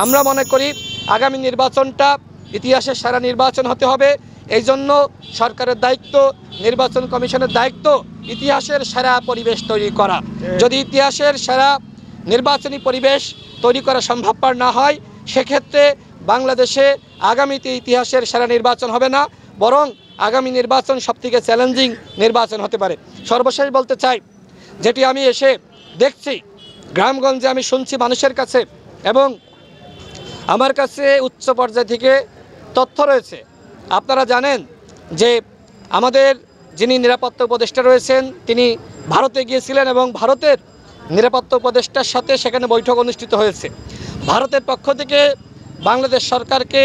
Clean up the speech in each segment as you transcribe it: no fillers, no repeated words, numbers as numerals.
আমরা মনে করি আগামী নির্বাচনটা ইতিহাসের সেরা নির্বাচন হতে হবে। এই জন্য সরকারের দায়িত্ব, নির্বাচন কমিশনের দায়িত্ব ইতিহাসের সেরা পরিবেশ তৈরি করা। যদি ইতিহাসের সেরা নির্বাচনী পরিবেশ তৈরি করা সম্ভবপর না হয়, সেক্ষেত্রে বাংলাদেশে আগামীতে ইতিহাসের সেরা নির্বাচন হবে না, বরং আগামী নির্বাচন সবথেকে চ্যালেঞ্জিং নির্বাচন হতে পারে। সর্বশেষ বলতে চাই, যেটি আমি এসে দেখছি গ্রামগঞ্জে, আমি শুনছি মানুষের কাছে, এবং আমার কাছে উচ্চ পর্যায় থেকে তথ্য রয়েছে। আপনারা জানেন যে আমাদের যিনি নিরাপত্তা উপদেষ্টা রয়েছেন তিনি ভারতে গিয়েছিলেন এবং ভারতের নিরাপত্তা উপদেষ্টার সাথে সেখানে বৈঠক অনুষ্ঠিত হয়েছে। ভারতের পক্ষ থেকে বাংলাদেশ সরকারকে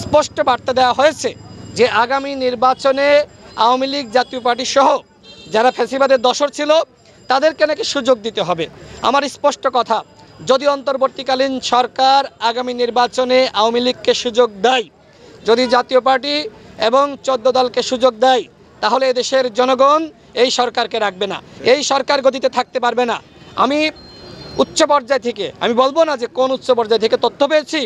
স্পষ্ট বার্তা দেওয়া হয়েছে যে আগামী নির্বাচনে আওয়ামী লীগ, জাতীয় পার্টি সহ যারা ফ্যাসিবাদের দোসর ছিল তাদেরকে নাকি সুযোগ দিতে হবে। আমার স্পষ্ট কথা, যদি অন্তর্বর্তীকালীন সরকার আগামী নির্বাচনে আওয়ামী লীগকে সুযোগ দেয়, যদি জাতীয় পার্টি এবং 14 দলকে সুযোগ দেয়, তাহলে এদেশের জনগণ এই সরকারকে রাখবে না, এই সরকার গতিতে থাকতে পারবে না। আমি উচ্চ পর্যায় থেকে, আমি বলবো না যে কোন উচ্চ পর্যায় থেকে তথ্য পেয়েছি,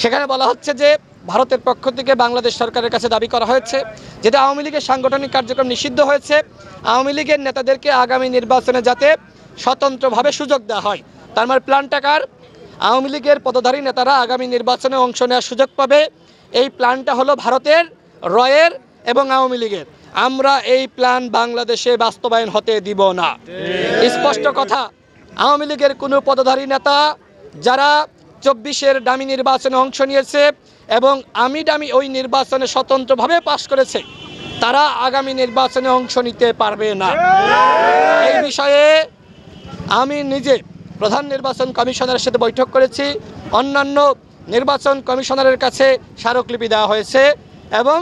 সেখানে বলা হচ্ছে যে ভারতের পক্ষ থেকে বাংলাদেশ সরকারের কাছে দাবি করা হয়েছে যেটা আওয়ামী লীগের সাংগঠনিক কার্যক্রম নিষিদ্ধ হয়েছে, আওয়ামী লীগের নেতাদেরকে আগামী নির্বাচনে যাতে স্বতন্ত্রভাবে সুযোগ দেওয়া হয়। তার মানে প্ল্যানটাকার আওয়ামী লীগের পদধারী নেতারা আগামী নির্বাচনে অংশ নেওয়ার সুযোগ পাবে। এই প্ল্যানটা হলো ভারতের, রয়ের এবং আওয়ামী লীগের। আমরা এই প্ল্যান বাংলাদেশে বাস্তবায়ন হতে দিব না। স্পষ্ট কথা, আওয়ামী লীগের কোনো পদধারী নেতা যারা 24-এর ডামি নির্বাচনে অংশ নিয়েছে এবং ডামি ওই নির্বাচনে স্বতন্ত্রভাবে পাশ করেছে, তারা আগামী নির্বাচনে অংশ নিতে পারবে না। এই বিষয়ে আমি নিজে প্রধান নির্বাচন কমিশনারের সাথে বৈঠক করেছি, অন্যান্য নির্বাচন কমিশনারের কাছে স্মারকলিপি দেওয়া হয়েছে এবং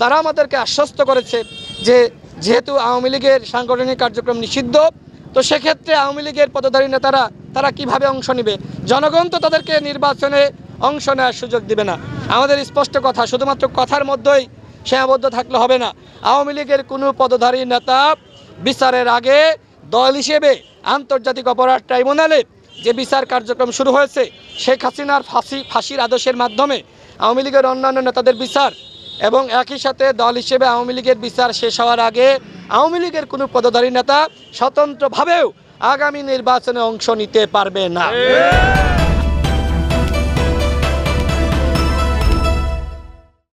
তারা আমাদেরকে আশ্বস্ত করেছে যে যেহেতু আওয়ামী লীগের সাংগঠনিক কার্যক্রম নিষিদ্ধ, তো সেক্ষেত্রে আওয়ামী লীগের পদধারী নেতারা তারা কিভাবে অংশ নেবে? জনগণ তো তাদেরকে নির্বাচনে অংশ নেওয়ার সুযোগ দিবে না। আমাদের স্পষ্ট কথা, শুধুমাত্র কথার মধ্যেই সীমাবদ্ধ থাকলে হবে না। আওয়ামী লীগের কোনো পদধারী নেতা বিচারের আগে দল হিসেবে আন্তর্জাতিক অপরাধ ট্রাইব্যুনালে যে বিচার কার্যক্রম শুরু হয়েছে, শেখ হাসিনার ফাঁসির আদেশের মাধ্যমে আওয়ামী লীগের অন্যান্য নেতাদের বিচার, এবং একই সাথে দল হিসেবে আওয়ামী লীগের বিচার শেষ হওয়ার আগে আওয়ামী লীগের কোনো পদধারী নেতা স্বতন্ত্রভাবেও আগামী নির্বাচনে অংশ নিতে পারবে না।